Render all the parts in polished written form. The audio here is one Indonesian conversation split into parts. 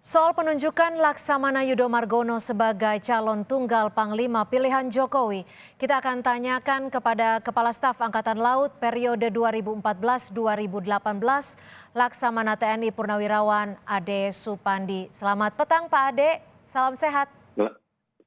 Soal penunjukan Laksamana Yudho Margono sebagai calon tunggal Panglima pilihan Jokowi, kita akan tanyakan kepada Kepala Staf Angkatan Laut periode 2014-2018, Laksamana TNI Purnawirawan Ade Supandi. Selamat petang Pak Ade, salam sehat.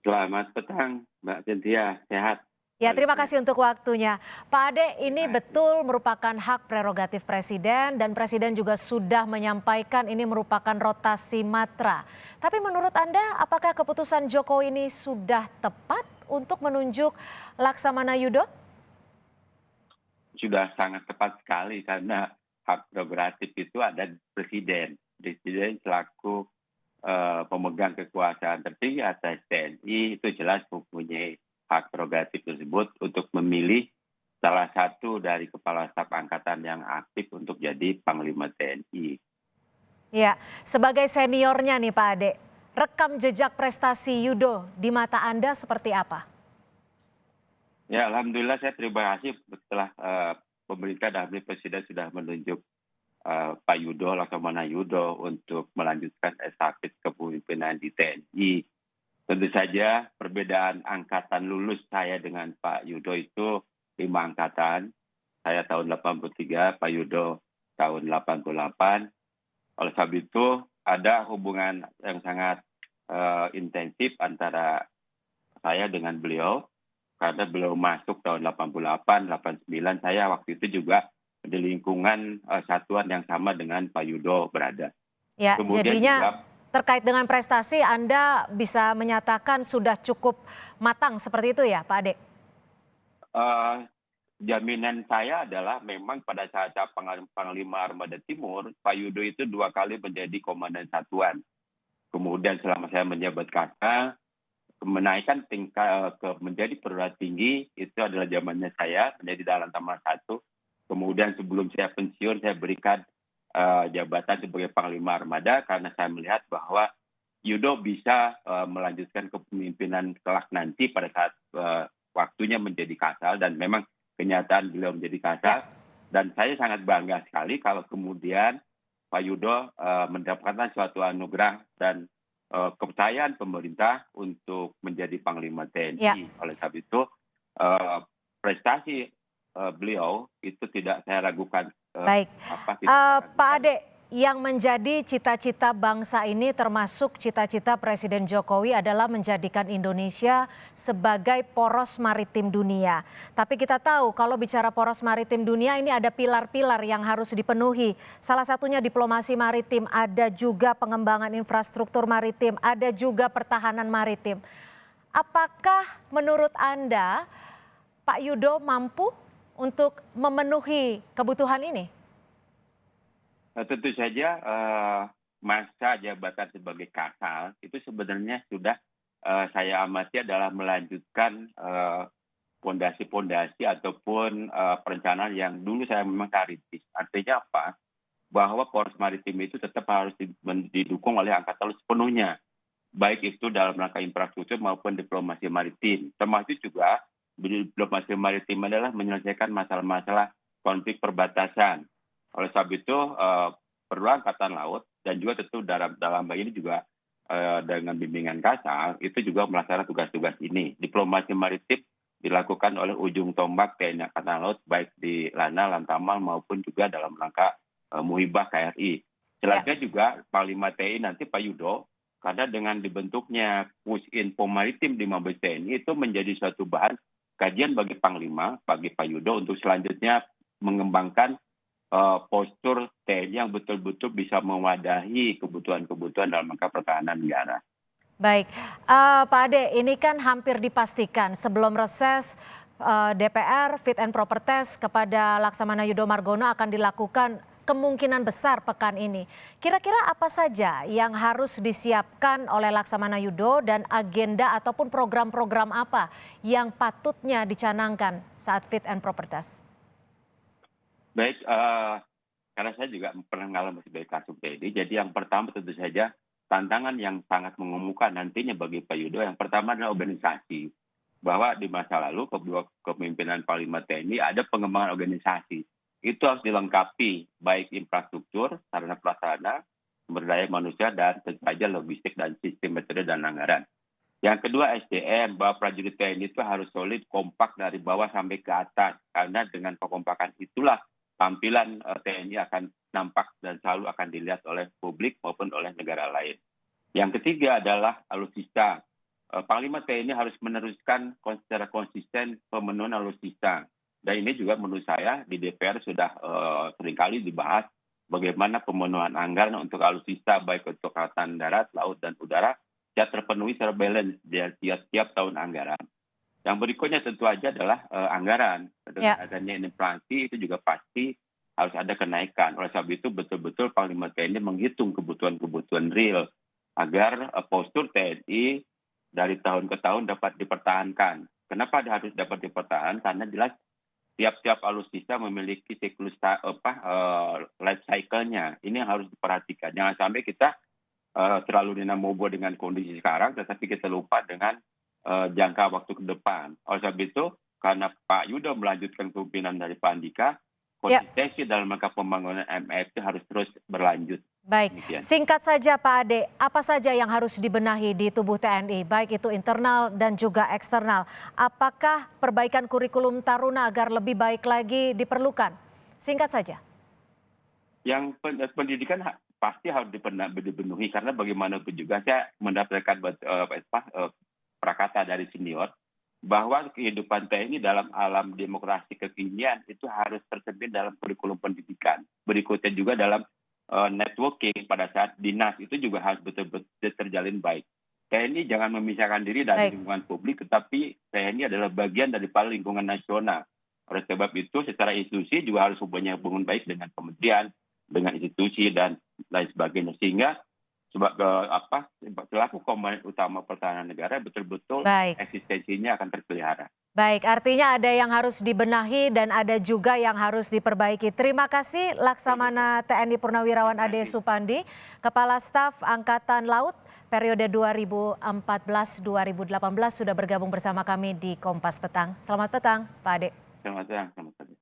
Selamat petang, Mbak Cynthia. Sehat? Ya, terima kasih untuk waktunya. Pak Ade, ini betul merupakan hak prerogatif Presiden dan Presiden juga sudah menyampaikan ini merupakan rotasi matra. Tapi menurut Anda, apakah keputusan Jokowi ini sudah tepat untuk menunjuk Laksamana Yudho? Sudah sangat tepat sekali karena hak prerogatif itu ada di Presiden. Presiden selaku pemegang kekuasaan tertinggi atas TNI itu jelas mempunyai hak prerogatif tersebut untuk memilih salah satu dari kepala staf angkatan yang aktif untuk jadi Panglima TNI. Ya, sebagai seniornya nih Pak Ade, rekam jejak prestasi Yudho di mata Anda seperti apa? Ya, alhamdulillah saya terima kasih setelah pemerintah dan Presiden sudah menunjuk Pak Yudho, Laksamana Yudho untuk melanjutkan estafet kepemimpinan di TNI. Tentu saja perbedaan angkatan lulus saya dengan Pak Yudho itu 5 angkatan. Saya tahun 83, Pak Yudho tahun 88. Oleh sebab itu ada hubungan yang sangat intensif antara saya dengan beliau. Karena beliau masuk tahun 88, 89, saya waktu itu juga di lingkungan satuan yang sama dengan Pak Yudho berada. Ya, Kemudian jadinya juga terkait dengan prestasi Anda bisa menyatakan sudah cukup matang seperti itu ya Pak Ade? jaminan saya adalah memang pada saat Panglima Armada Timur, Pak Yudho itu 2 kali menjadi komandan satuan. Kemudian selama saya menjabat Kasat, menaikkan tingkat menjadi perwira tinggi itu adalah zamannya saya menjadi dalam Tamar 1. Kemudian sebelum saya pensiun saya berikan jabatan sebagai Panglima Armada karena saya melihat bahwa Yudho bisa melanjutkan kepemimpinan kelak nanti pada saat waktunya menjadi Kasal, dan memang kenyataan beliau menjadi Kasal. Dan saya sangat bangga sekali kalau kemudian Pak Yudho mendapatkan suatu anugerah dan kepercayaan pemerintah untuk menjadi Panglima TNI. Ya. Oleh sebab itu prestasi beliau itu tidak saya ragukan. Baik, Pak Ade, yang menjadi cita-cita bangsa ini termasuk cita-cita Presiden Jokowi adalah menjadikan Indonesia sebagai poros maritim dunia. Tapi kita tahu kalau bicara poros maritim dunia ini ada pilar-pilar yang harus dipenuhi. Salah satunya diplomasi maritim, ada juga pengembangan infrastruktur maritim, ada juga pertahanan maritim. Apakah menurut Anda Pak Yudho mampu untuk memenuhi kebutuhan ini? Tentu saja masa jabatan sebagai Kasal itu sebenarnya sudah saya amati adalah melanjutkan fondasi-fondasi ataupun perencanaan yang dulu saya memang rintis. Artinya apa? Bahwa poros maritim itu tetap harus didukung oleh Angkatan Laut sepenuhnya. Baik itu dalam rangka infrastruktur maupun diplomasi maritim. Termasuk juga diplomasi maritim adalah menyelesaikan masalah-masalah konflik perbatasan. Oleh sebab itu perlu Angkatan Laut dan juga tentu dalam hal ini juga dengan bimbingan Kasal itu juga melaksanakan tugas-tugas ini. Diplomasi maritim dilakukan oleh ujung tombak TNI Angkatan Laut baik di Lana, Lantamal maupun juga dalam rangka Muhibah KRI. Selanjutnya juga Panglima TNI nanti Pak Yudho, karena dengan dibentuknya Pusinfo Maritim di Mabes TNI itu menjadi suatu bahan kajian bagi Panglima, bagi Pak Yudho untuk selanjutnya mengembangkan postur TNI yang betul-betul bisa mewadahi kebutuhan-kebutuhan dalam rangka pertahanan negara. Baik, Pak Ade, ini kan hampir dipastikan sebelum reses DPR fit and proper test kepada Laksamana Yudho Margono akan dilakukan kemungkinan besar pekan ini. Kira-kira apa saja yang harus disiapkan oleh Laksamana Yudho dan agenda ataupun program-program apa yang patutnya dicanangkan saat fit and proper test? Baik, karena saya juga pernah mengalami sebagai Kasub TNI, jadi yang pertama tentu saja tantangan yang sangat mengemuka nantinya bagi Pak Yudho, yang pertama adalah organisasi. Bahwa di masa lalu kedua kepemimpinan Panglima TNI ada pengembangan organisasi. Itu harus dilengkapi baik infrastruktur, sarana prasarana, sumber daya manusia, dan tentu saja logistik dan sistem metode dan anggaran. Yang kedua SDM, bahwa prajurit TNI itu harus solid, kompak dari bawah sampai ke atas. Karena dengan kekompakan itulah tampilan TNI akan nampak dan selalu akan dilihat oleh publik maupun oleh negara lain. Yang ketiga adalah alutsista. Panglima TNI harus meneruskan secara konsisten pemenuhan alutsista. Dan ini juga menurut saya di DPR sudah seringkali dibahas bagaimana pemenuhan anggaran untuk alutsista baik untuk angkatan darat, laut, dan udara terpenuhi secara balance di tiap tahun anggaran. Yang berikutnya tentu aja adalah anggaran. Dengan adanya inflasi itu juga pasti harus ada kenaikan. Oleh sebab itu betul-betul Panglima TNI menghitung kebutuhan-kebutuhan real agar postur TNI dari tahun ke tahun dapat dipertahankan. Kenapa harus dapat dipertahankan? Karena jelas tiap-tiap alutsista memiliki siklus life cycle-nya. Ini yang harus diperhatikan. Jangan sampai kita terlalu dinamobo dengan kondisi sekarang, tetapi kita lupa dengan jangka waktu ke depan. Oleh sebab itu, karena Pak Yudo melanjutkan kepemimpinan dari Pak Andika, konsistensi dalam rangka pembangunan MF itu harus terus berlanjut. Baik, singkat saja Pak Ade, apa saja yang harus dibenahi di tubuh TNI, baik itu internal dan juga eksternal? Apakah perbaikan kurikulum Taruna agar lebih baik lagi diperlukan? Singkat saja. Yang pendidikan pasti harus dipenuhi, karena bagaimanapun juga saya mendapatkan prakata dari senior bahwa kehidupan TNI dalam alam demokrasi kekinian itu harus tercermin dalam kurikulum pendidikan. Berikutnya juga dalam networking pada saat dinas itu juga harus betul-betul terjalin baik. TNI jangan memisahkan diri dari lingkungan publik, tetapi TNI adalah bagian daripada lingkungan nasional. Oleh sebab itu secara institusi juga harus mempunyai hubungan baik dengan kementerian, dengan institusi dan lain sebagainya, sehingga selaku komponen utama pertahanan negara betul-betul eksistensinya akan terpelihara. Baik, artinya ada yang harus dibenahi dan ada juga yang harus diperbaiki. Terima kasih Laksamana TNI Purnawirawan Ade Supandi, Kepala Staf Angkatan Laut periode 2014-2018 sudah bergabung bersama kami di Kompas Petang. Selamat petang, Pak Ade. Selamat petang.